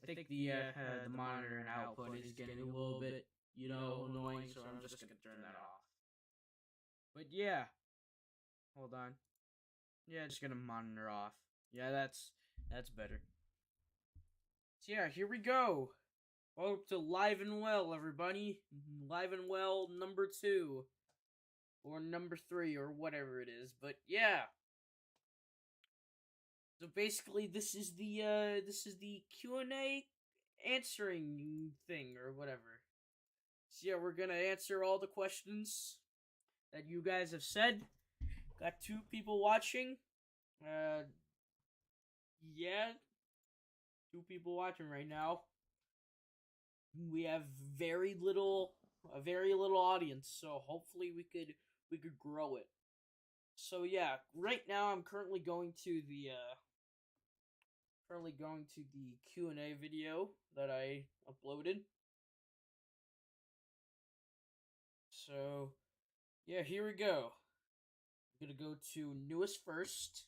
think the monitor and output is getting a little bit, annoying, so I'm just gonna turn that off. But yeah, hold on. Yeah, just gonna monitor off. Yeah, that's better. So yeah, here we go. Welcome to Live and Well, everybody. Live and Well number 2. Or number 3, or whatever it is. But yeah. So basically this is the Q&A answering thing or whatever. So yeah, we're gonna answer all the questions that you guys have said. Got 2 people watching. Yeah, 2 people watching right now. We have a very little audience, so hopefully we could grow it. So yeah, right now I'm currently going to the Q&A video that I uploaded. So yeah, here we go. I'm gonna go to newest first,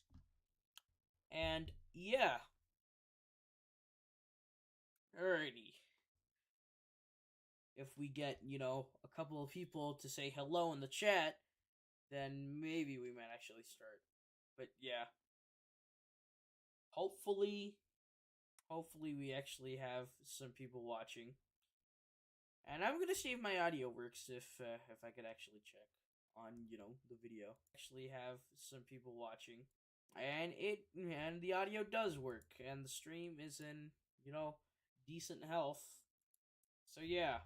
and yeah. Alrighty. If we get, a couple of people to say hello in the chat, then maybe we might actually start. But yeah. Hopefully we actually have some people watching. And I'm gonna see if my audio works, if I could actually check on, the video. Actually have some people watching. And the audio does work, and the stream is in, decent health. So yeah.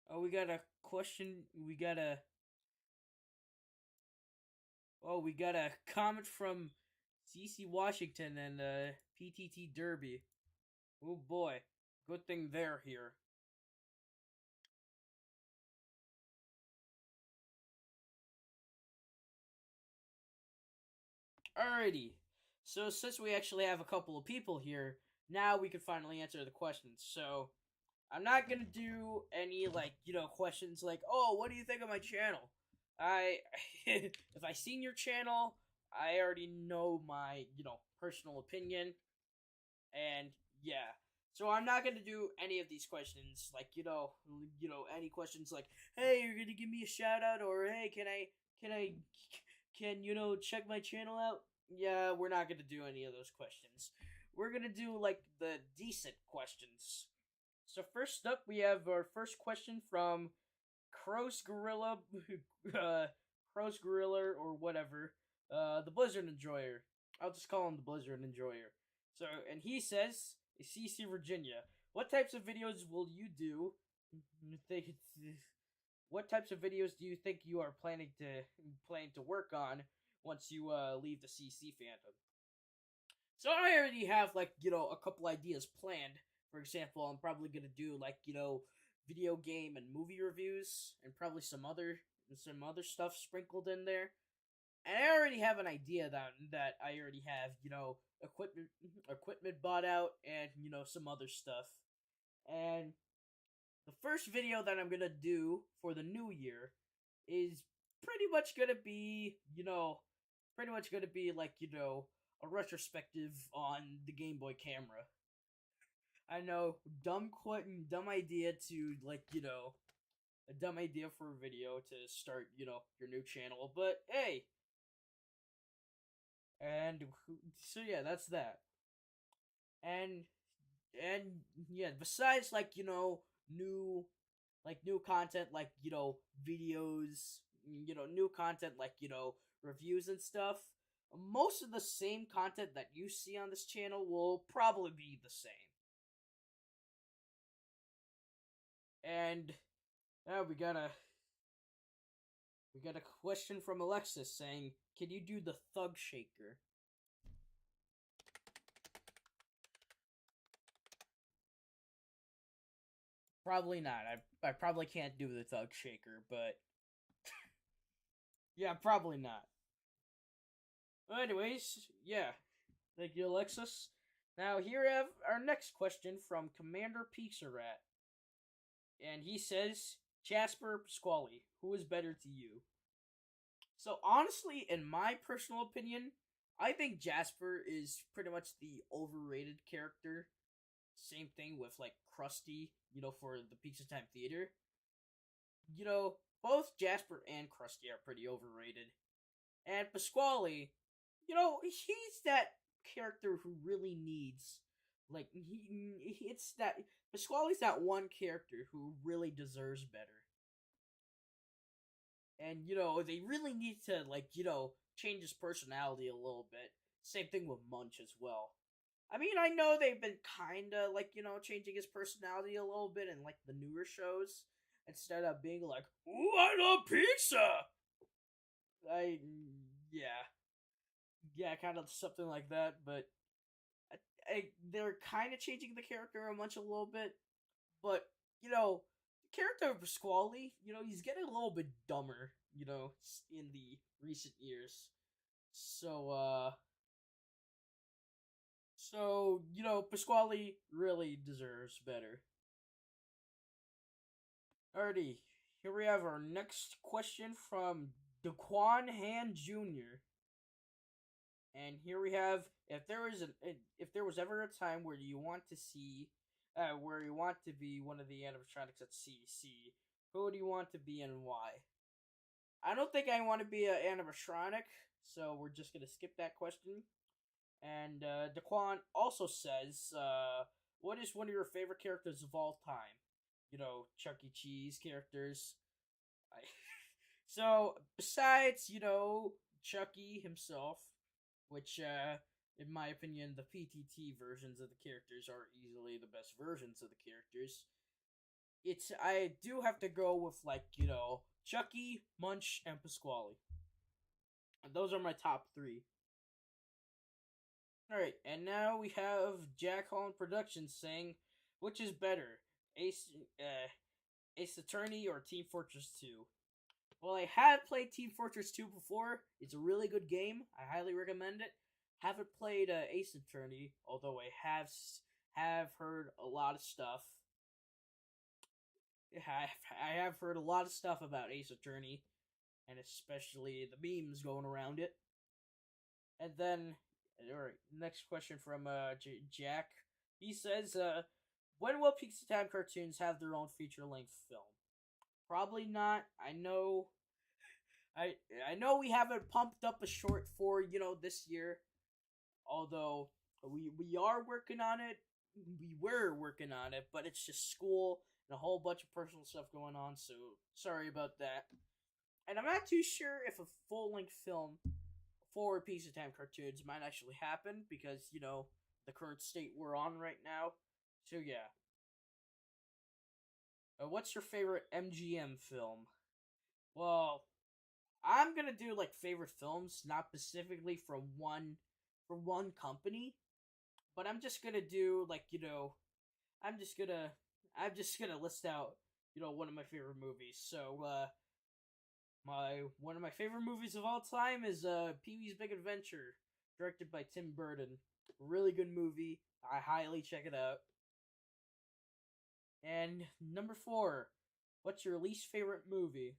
Oh, we got a question. We got a comment from CEC Washington and PTT Derby. Oh boy, good thing they're here. Alrighty, so since we actually have a couple of people here, now we can finally answer the questions. So I'm not gonna do any questions like, oh, what do you think of my channel? If I seen your channel, I already know my personal opinion, and yeah. So I'm not gonna do any of these questions like any questions like, hey, you're gonna give me a shout out, or hey, can check my channel out? Yeah, we're not gonna do any of those questions. We're gonna do like the decent questions. So first up, we have our first question from Crow's Gorilla, Crow's Gorilla or whatever, the Blizzard Enjoyer. I'll just call him the Blizzard Enjoyer. So, and he says, CC Virginia, what types of videos will you do? What types of videos do you think you are planning to work on once you leave the CC fandom? So I already have a couple ideas planned. For example, I'm probably gonna do video game and movie reviews, and probably some other stuff sprinkled in there. And I already have an idea that I already have equipment bought out, and some other stuff. And the first video that I'm gonna do for the new year is pretty much gonna be a retrospective on the Game Boy camera. I know, dumb idea to a dumb idea for a video to start your new channel, but hey. And so yeah, that's that. And yeah, besides new content videos, new content reviews and stuff, most of the same content that you see on this channel will probably be the same. And now we got a question from Alexis saying, can you do the thug shaker? Probably not. I probably can't do the thug shaker, but yeah, probably not. Well, anyways, yeah. Thank you, Alexis. Now here we have our next question from Commander Pizza Rat. And he says, Jasper Pasquale, who is better to you? So honestly, in my personal opinion, I think Jasper is pretty much the overrated character. Same thing with like Krusty, for the Pizza Time Theater. Both Jasper and Krusty are pretty overrated. And Pasquale, he's that character who really needs, like, it's that, Pasquale's that one character who really deserves better. And, they really need to, like, change his personality a little bit. Same thing with Munch as well. I mean, I know they've been kinda, like, changing his personality a little bit in, like, the newer shows. Instead of being like, ooh, I love pizza! I, yeah. Yeah, kind of something like that, but they're kind of changing the character of Munch a little bit. But, the character of Pasquale, he's getting a little bit dumber, in the recent years. So, Pasquale really deserves better. Alrighty, here we have our next question from Daquan Han Jr. And here we have, if there was ever a time where you want to see where you want to be one of the animatronics at CEC, who do you want to be and why? I don't think I want to be an animatronic, so we're just gonna skip that question. And Daquan also says, what is one of your favorite characters of all time? Chuck E. Cheese characters. I So, besides, Chucky himself, which, in my opinion, the PTT versions of the characters are easily the best versions of the characters. I do have to go with, like, Chucky, Munch, and Pasquale. And those are my top three. Alright, and now we have Jack Holland Productions saying, which is better, Ace Attorney or Team Fortress 2? Well, I have played Team Fortress 2 before. It's a really good game. I highly recommend it. Haven't played Ace Attorney, although I have heard a lot of stuff. I have heard a lot of stuff about Ace Attorney, and especially the memes going around it. And then, alright, next question from Jack. He says, when will Pizza Time cartoons have their own feature-length film? Probably not. I know we haven't pumped up a short for this year, although we are working on it. We were working on it, but it's just school and a whole bunch of personal stuff going on. So sorry about that. And I'm not too sure if a full length film for Pizza Time cartoons might actually happen because the current state we're on right now. So yeah. What's your favorite MGM film? Well, I'm gonna do like favorite films, not specifically from one company, but I'm just gonna do like I'm just gonna I'm just gonna list out one of my favorite movies. So my one of my favorite movies of all time is Pee Wee's Big Adventure, directed by Tim Burton. Really good movie. I highly check it out. And number 4, what's your least favorite movie?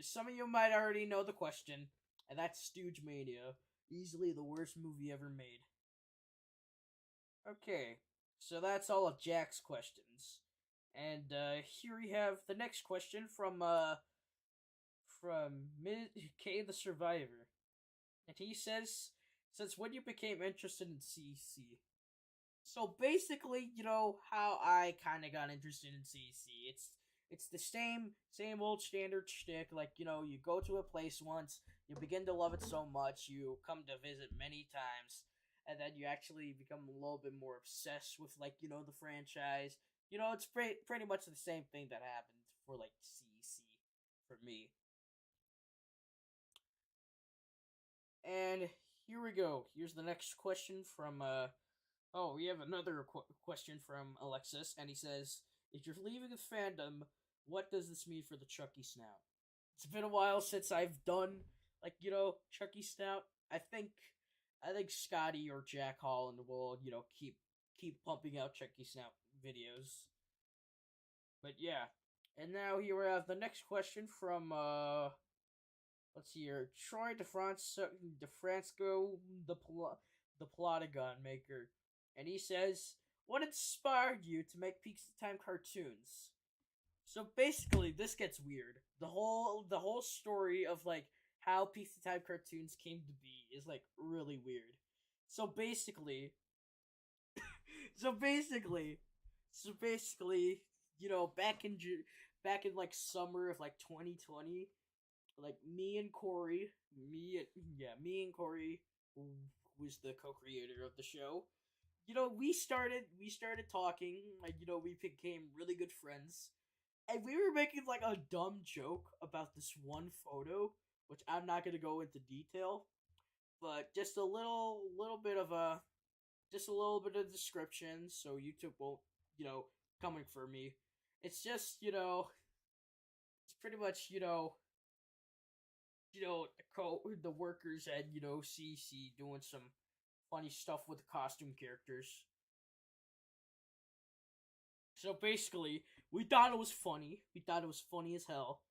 Some of you might already know the question, and that's Stooge Mania, easily the worst movie ever made. Okay, so that's all of Jack's questions, and here we have the next question from K the Survivor, and he says, "Since when you became interested in CEC?" So basically, how I kind of got interested in CEC. It's the same old standard shtick. Like you go to a place once, you begin to love it so much, you come to visit many times, and then you actually become a little bit more obsessed with the franchise. It's pretty much the same thing that happened for like CEC for me. And here we go. Here's the next question from Oh, we have another question from Alexis, and he says, "If you're leaving the fandom, what does this mean for the Chucky Snout?" It's been a while since I've done Chucky Snout. I think Scotty or Jack Holland will keep pumping out Chucky Snout videos. But yeah, and now here we have the next question from let's see here. Troy DeFranco, the the Plotagon maker, and he says, "What inspired you to make Pizza Time cartoons?" So basically, this gets weird. The whole story of like how Pizza Time cartoons came to be is like really weird. So basically, so basically, so basically, back in like summer of like 2020, like me and Corey, who was the co-creator of the show. We started talking, like we became really good friends, and we were making like a dumb joke about this one photo, which I'm not gonna go into detail, but just a little bit of description, so YouTube won't, coming for me. It's just, it's pretty much, the workers at CEC doing some funny stuff with the costume characters. So basically, we thought it was funny. We thought it was funny as hell.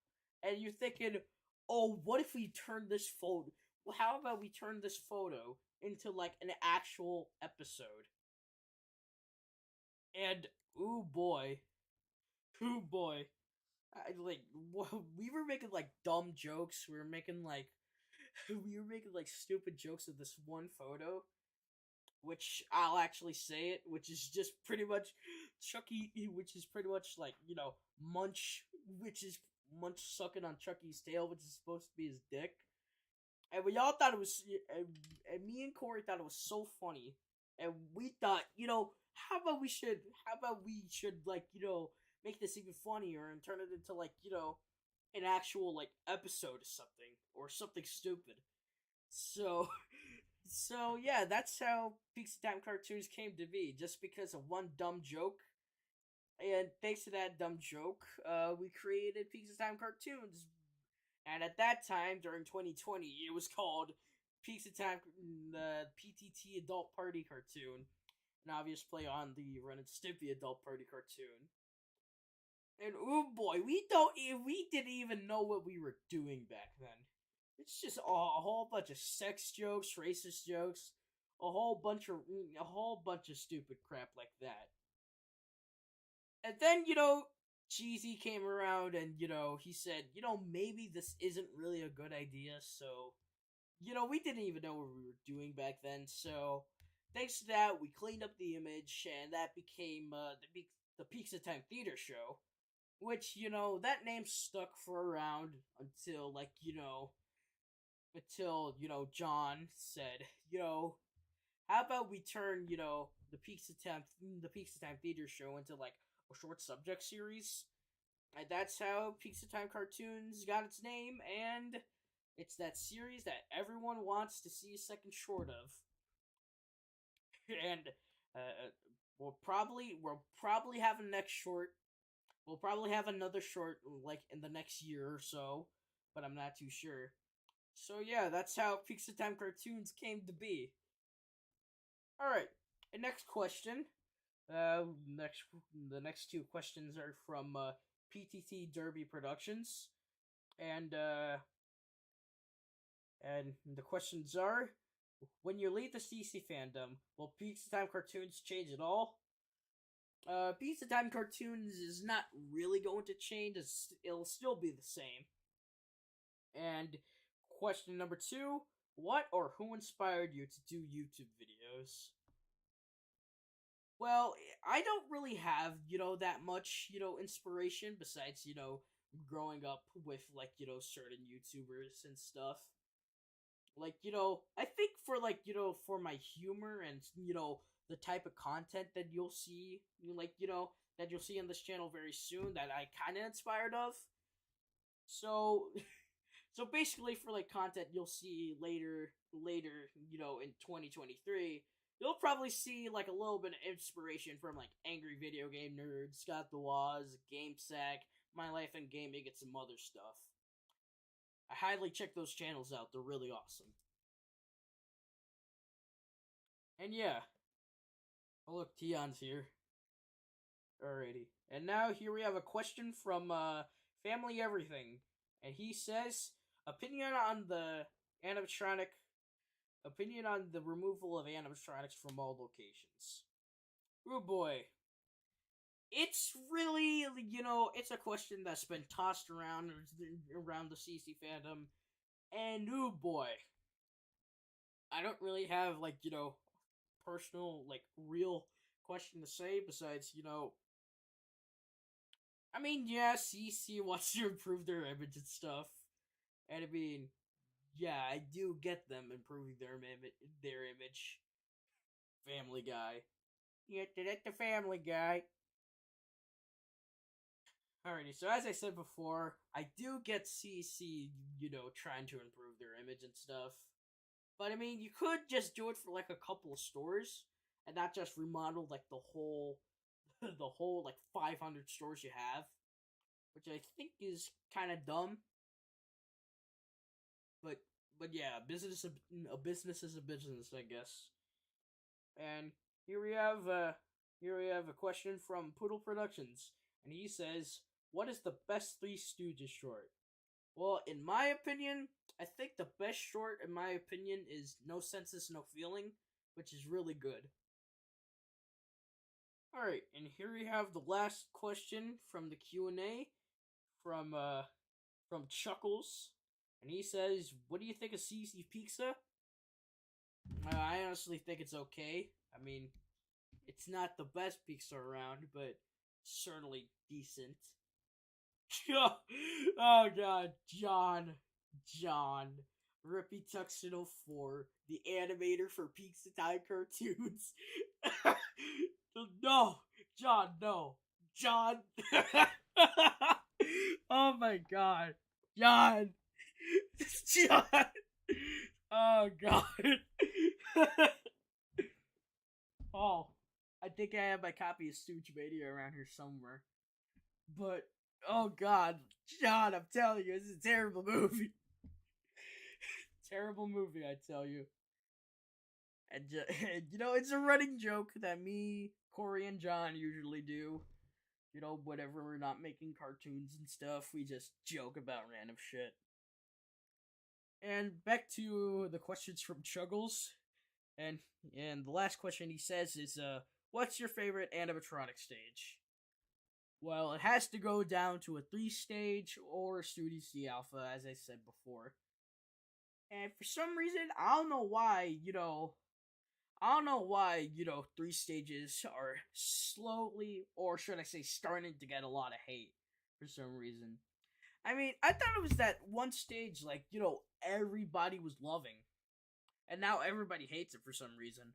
And you're thinking, oh, what if we turn this photo? Well, how about we turn this photo into like an actual episode? And ooh boy, like we were making like dumb jokes. We were making like stupid jokes of this one photo, which I'll actually say it, which is just pretty much Chucky, which is pretty much like which is Munch sucking on Chucky's tail, which is supposed to be his dick. And we all thought it was, and me and Corey thought it was so funny, and we thought, how about we should like, make this even funnier and turn it into like, an actual like episode or something stupid. So, so yeah, that's how Pizza Time cartoons came to be, just because of one dumb joke. And thanks to that dumb joke, we created Pizza Time cartoons. And at that time, during 2020, it was called Pizza Time, the PTT Adult Party cartoon, an obvious play on the Ren and Stimpy Adult Party cartoon. And oh boy, we didn't even know what we were doing back then. It's just a whole bunch of sex jokes, racist jokes, a whole bunch of stupid crap like that. And then, Cheesy came around and, he said, maybe this isn't really a good idea, so, we didn't even know what we were doing back then, so, thanks to that, we cleaned up the image, and that became, the Pizza Time Theater Show, which, that name stuck for around until, like, John said, how about we turn, the Pizza Time Theater Show into, like, a short subject series? And that's how Pizza Time Cartoons got its name, and it's that series that everyone wants to see a second short of. And we'll probably have a next short. We'll probably have another short like in the next year or so, but I'm not too sure. So yeah, that's how Pizza Time Cartoons came to be. All right, and next question. Next the next two questions are from PTT Derby Productions, and the questions are: when you leave the CC fandom, will Pizza Time Cartoons change at all? Pizza Time Cartoons is not really going to change. It'll still be the same. And question number two: what or who inspired you to do YouTube videos? Well, I don't really have, that much, inspiration besides, growing up with, like, certain YouTubers and stuff. Like, I think for, like, for my humor and, the type of content that you'll see, like, that you'll see on this channel very soon that I kind of inspired of. So, so basically for, like, content you'll see later, in 2023, you'll probably see like a little bit of inspiration from like Angry Video Game Nerd, Scott the Waz, GameSack, My Life in Gaming, and some other stuff. I highly check those channels out. They're really awesome. And yeah, oh look, Tion's here. Alrighty. And now here we have a question from Family Everything. And he says, Opinion on the animatronic. Opinion on the removal of animatronics from all locations. Oh boy. It's really, it's a question that's been tossed around the CC fandom, and oh boy, I don't really have personal real question to say besides I mean, yeah, CC wants to improve their image and stuff, and I mean, yeah, I do get them improving their image. Family Guy, yeah, that's the Family Guy. Alrighty, so as I said before, I do get CC, trying to improve their image and stuff. But I mean, you could just do it for like a couple of stores and not just remodel like the whole, the whole like 500 stores you have, which I think is kind of dumb. But but yeah, a business is a business, I guess. And here we have a question from Poodle Productions, and he says, "What is the best Three Stooges short?" Well, in my opinion, I think the best short, in my opinion, is No Senses, No Feeling, which is really good. Alright, and here we have the last question from the Q&A from, from Chuckles. And he says, "What do you think of CC Pizza?" I honestly think it's okay. I mean, it's not the best pizza around, but certainly decent. Oh god, John, Rippy Tuxedo 4, the animator for Pizza Time cartoons. No, John. Oh my god, John, John. Oh god. Oh, I think I have my copy of Stooge Mania around here somewhere. But oh god, John, I'm telling you, this is a terrible movie. Terrible movie, I tell you. And, and it's a running joke that me, Corey, and John usually do. Whenever we're not making cartoons and stuff, we just joke about random shit. And back to the questions from Chuggles. And the last question he says is, what's your favorite animatronic stage? Well, it has to go down to a 3-stage or Studio C Alpha, as I said before. And for some reason, I don't know why, 3 stages are slowly, or should I say, starting to get a lot of hate for some reason. I mean, I thought it was that one stage, everybody was loving. And now everybody hates it for some reason.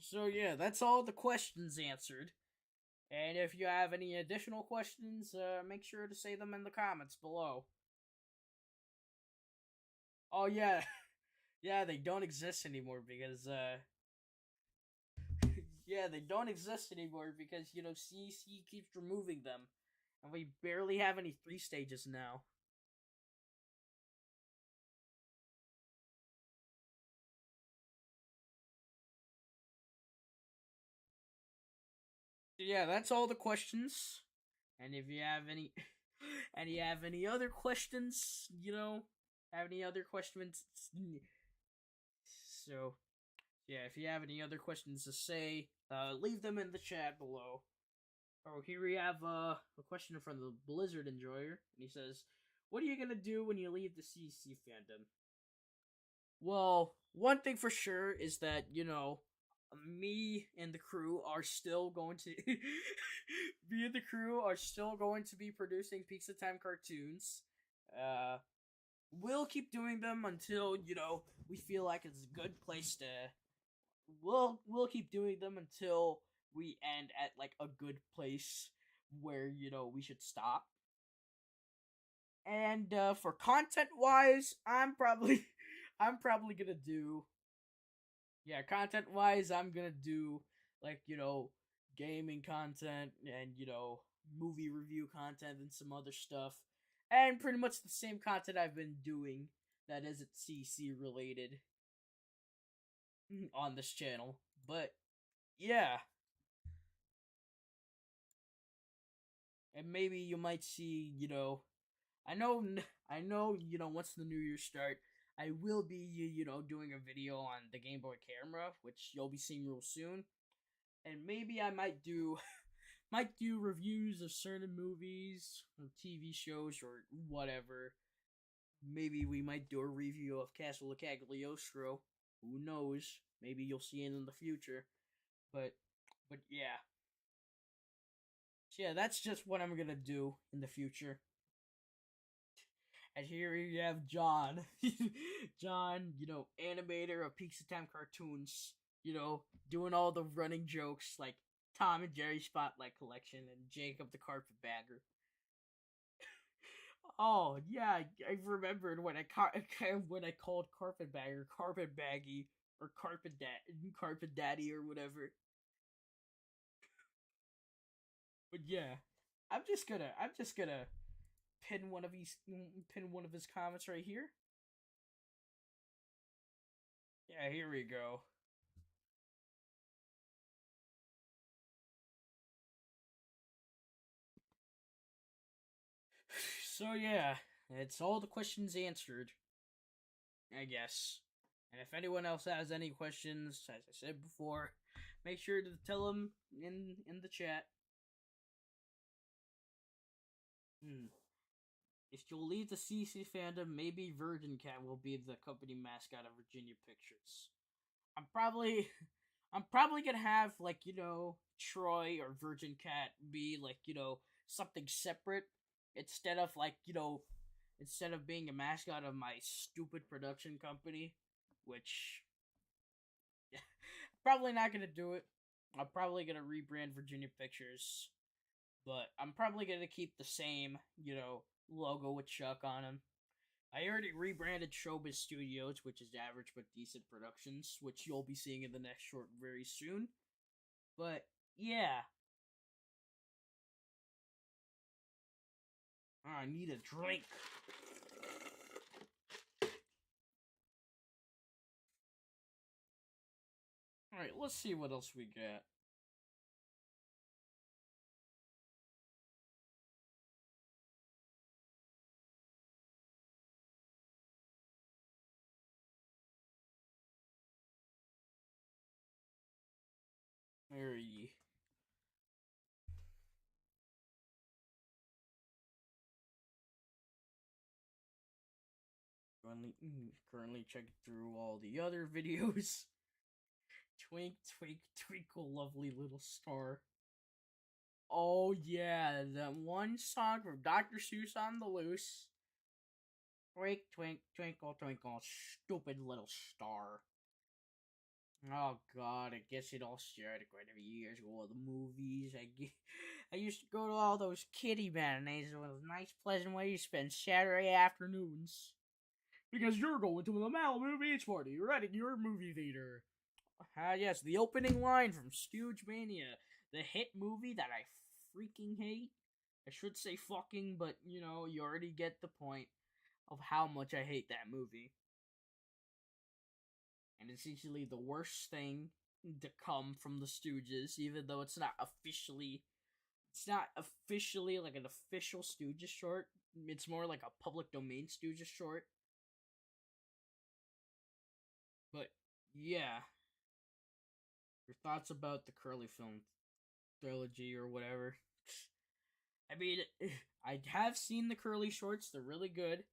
So yeah, that's all the questions answered. And if you have any additional questions, make sure to say them in the comments below. Oh yeah, yeah, they don't exist anymore because yeah, they don't exist anymore because CEC keeps removing them, and we barely have any 3 stages now. Yeah, that's all the questions. And if you have any, and you have any other questions, have any other questions, so yeah, if you have any other questions to say, leave them in the chat below. Oh, here we have a question from the Blizzard Enjoyer, and he says, "What are you gonna do when you leave the CC fandom?" Well, one thing for sure is that me and the crew are still going to me and the crew are still going to be producing Pizza Time cartoons. Uh, we'll keep doing them until we feel like it's a good place to. We'll keep doing them until we end at like a good place where we should stop. And for content wise, I'm probably gonna do content wise, I'm gonna do like gaming content and movie review content and some other stuff, and pretty much the same content I've been doing that isn't CC related on this channel. But yeah, and maybe you might see, I know, I know, once the new year start, I will be, doing a video on the Game Boy camera, which you'll be seeing real soon, and maybe I might do, might do reviews of certain movies or TV shows or whatever. Maybe we might do a review of Castle of Cagliostro. Who knows? Maybe you'll see it in the future. But, yeah. So yeah, that's just what I'm gonna do in the future. And here you have John. John, animator of Pizza Time cartoons, doing all the running jokes like Tom and Jerry Spotlight Collection and Jacob the Carpetbagger. Oh yeah, I remembered when when I called Carpetbagger Carpetbaggy or Carpet Daddy or whatever. But yeah, I'm just gonna pin one of his comments right here. Yeah, here we go. So yeah, it's all the questions answered, I guess. And if anyone else has any questions, as I said before, make sure to tell them in the chat. Hmm. If you'll leave the CEC fandom, maybe Virgin Cat will be the company mascot of Virginia Pictures. I'm probably I'm probably gonna have like, Troy or Virgin Cat be like, something separate instead of like, instead of being a mascot of my stupid production company, which probably not gonna do it. I'm probably gonna rebrand Virginia Pictures, but I'm probably gonna keep the same, logo with Chuck on him. I already rebranded Showbiz Studios, which is Average but Decent Productions, which you'll be seeing in the next short very soon. But yeah, I need a drink. Alright, let's see what else we got. Very. Currently checking through all the other videos. Twink, twink, twinkle, lovely little star. Oh yeah, that one song from Dr. Seuss on the Loose. Twink, twink, twinkle, twinkle, stupid little star. Oh god, I guess it all started quite a few years ago. All the movies. I used to go to all those kiddie matinees. It was a nice, pleasant way to spend Saturday afternoons. Because you're going to the Malibu Beach Party. You're at your movie theater. Yes, the opening line from Stooge Mania, the hit movie that I freaking hate. I should say fucking, but you already get the point of how much I hate that movie. And it's easily the worst thing to come from the Stooges, even though it's not officially like an official Stooges short. It's more like a public domain Stooges short. But yeah, your thoughts about the Curly film trilogy or whatever? I mean, I have seen the Curly shorts; they're really good.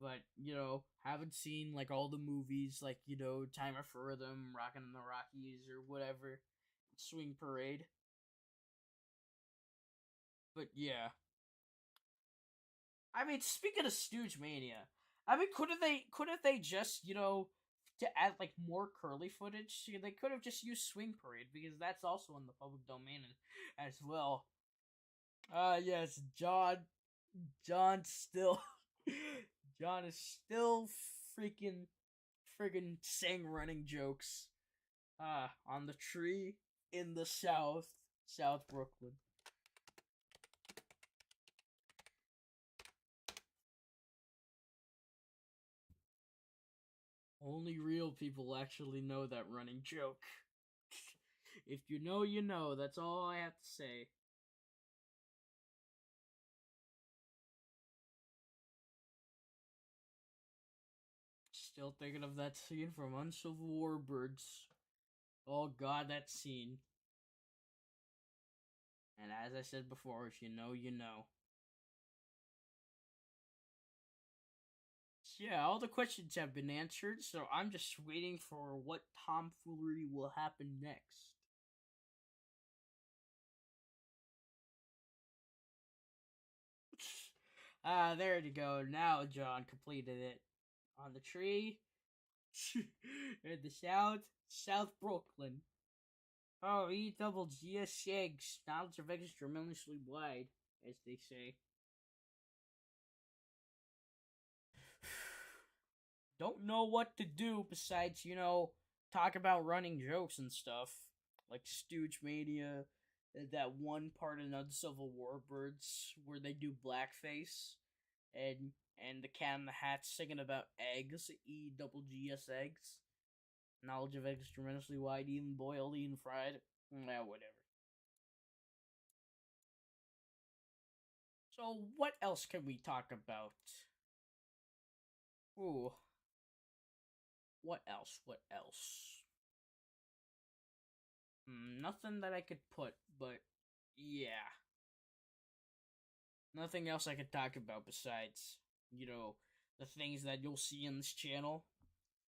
But haven't seen like all the movies, like Timer for Rhythm, Rockin' in the Rockies, or whatever, Swing Parade. But yeah, I mean, speaking of Stooge Mania, I mean, couldn't they just to add like more Curly footage? They could have just used Swing Parade because that's also in the public domain as well. Yes, John still, John is still freaking, friggin' saying running jokes. On the tree in the South Brooklyn. Only real people actually know that running joke. If you know, you know. That's all I have to say. Still thinking of that scene from Uncivil Warbirds. Oh god, that scene. And as I said before, if you know, you know. So yeah, all the questions have been answered, so I'm just waiting for what tomfoolery will happen next. Ah, there you go. Now John completed it. On the tree. In the South Brooklyn. Oh, EWGS eggs. Knowledge of eggs is tremendously wide, as they say. Don't know what to do besides, talk about running jokes and stuff. Like Stooge Mania, that one part in Uncivil Warbirds where they do blackface, and the Cat in the Hat singing about eggs, EWGS eggs. Knowledge of eggs is tremendously wide, even boiled, even fried. Whatever. So, what else can we talk about? Ooh. What else? What else? Nothing that I could put, but yeah. Nothing else I could talk about besides, the things that you'll see in this channel.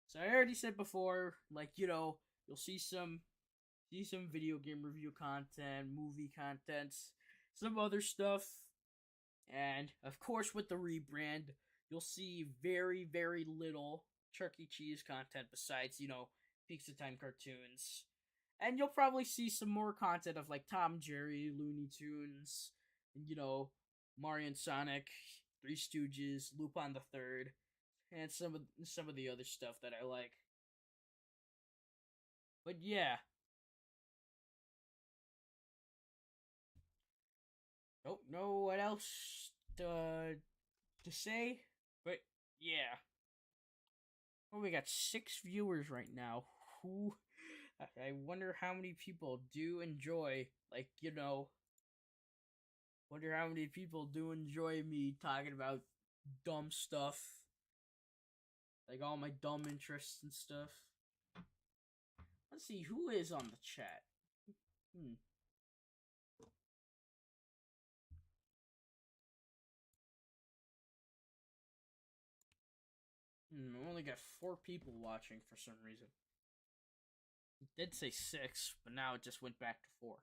So I already said before, like, you'll see some video game review content, movie contents, some other stuff. And of course, with the rebrand, you'll see very, very little Chuck E. Cheese content besides, Pizza Time cartoons. And you'll probably see some more content of like Tom and Jerry, Looney Tunes, and, Mario and Sonic, Three Stooges, Lupin the Third, and some of the other stuff that I like. But yeah, don't know what else to say. But yeah, well, we got 6 viewers right now. Who? I wonder how many people do enjoy, like, wonder how many people do enjoy me talking about dumb stuff. Like all my dumb interests and stuff. Let's see, who is on the chat? Hmm. I only got 4 people watching for some reason. It did say 6, but now it just went back to 4.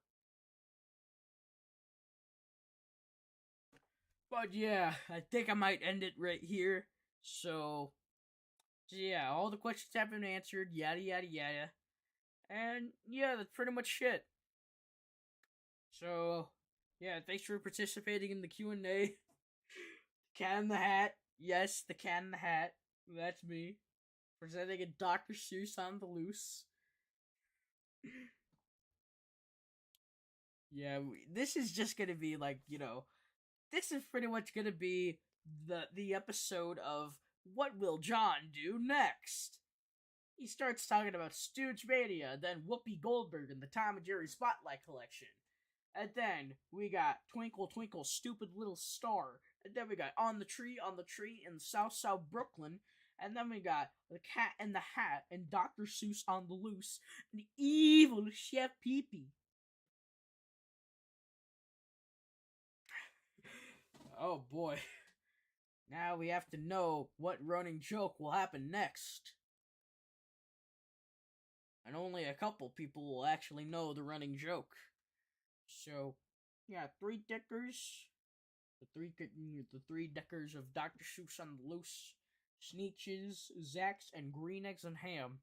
But yeah, I think I might end it right here. So yeah, all the questions have been answered, yada yada yada. And yeah, that's pretty much it. So yeah, thanks for participating in the Q&A. Cat in the Hat. Yes, the Cat in the Hat. That's me. Presenting a Dr. Seuss on the loose. Yeah, this is just gonna be like, this is pretty much gonna be the episode of what will John do next? He starts talking about Stooge Mania, then Whoopi Goldberg and the Tom and Jerry Spotlight Collection. And then we got Twinkle Twinkle Stupid Little Star. And then we got On the Tree in South Brooklyn. And then we got The Cat in the Hat and Dr. Seuss on the Loose and the Evil Chef Pee-Pee. Oh boy. Now we have to know what running joke will happen next. And only a couple people will actually know the running joke. So, yeah, 3 Dickers. The 3 Deckers of Dr. Seuss on the Loose. Sneetches, Zax, and Green Eggs and Ham.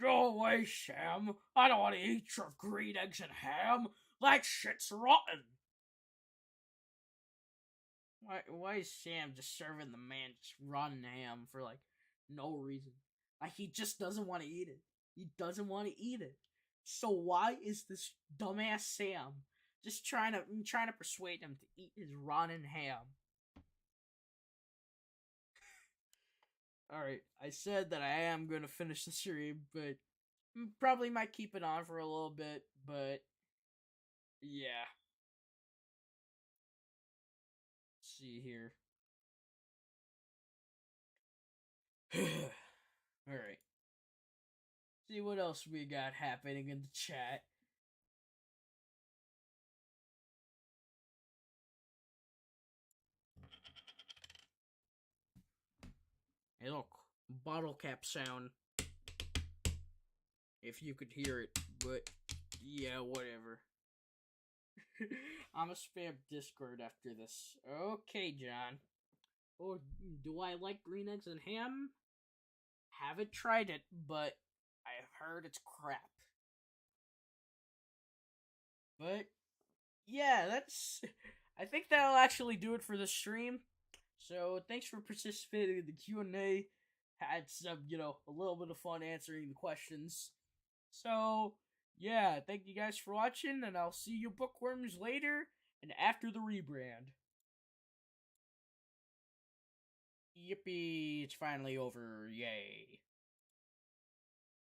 Go away, Sam. I don't want to eat your green eggs and ham. That shit's rotten. Why is Sam just serving the man just rotten ham for, like, no reason? Like, he just doesn't want to eat it. He doesn't want to eat it. So why is this dumbass Sam just trying to persuade him to eat his rotten ham? Alright, I said that I am going to finish the stream, but probably might keep it on for a little bit, but yeah. Let's see here. Alright. See what else we got happening in the chat. Hey, look. Bottle cap sound. If you could hear it, but yeah, whatever. I'm a spam Discord after this. Okay, John. Oh, do I like green eggs and ham? Haven't tried it, but I've heard it's crap. But yeah, that's. I think that'll actually do it for the stream. So thanks for participating in the Q&A. Had some, a little bit of fun answering the questions. So yeah, thank you guys for watching, and I'll see you bookworms later and after the rebrand. Yippee, it's finally over. Yay.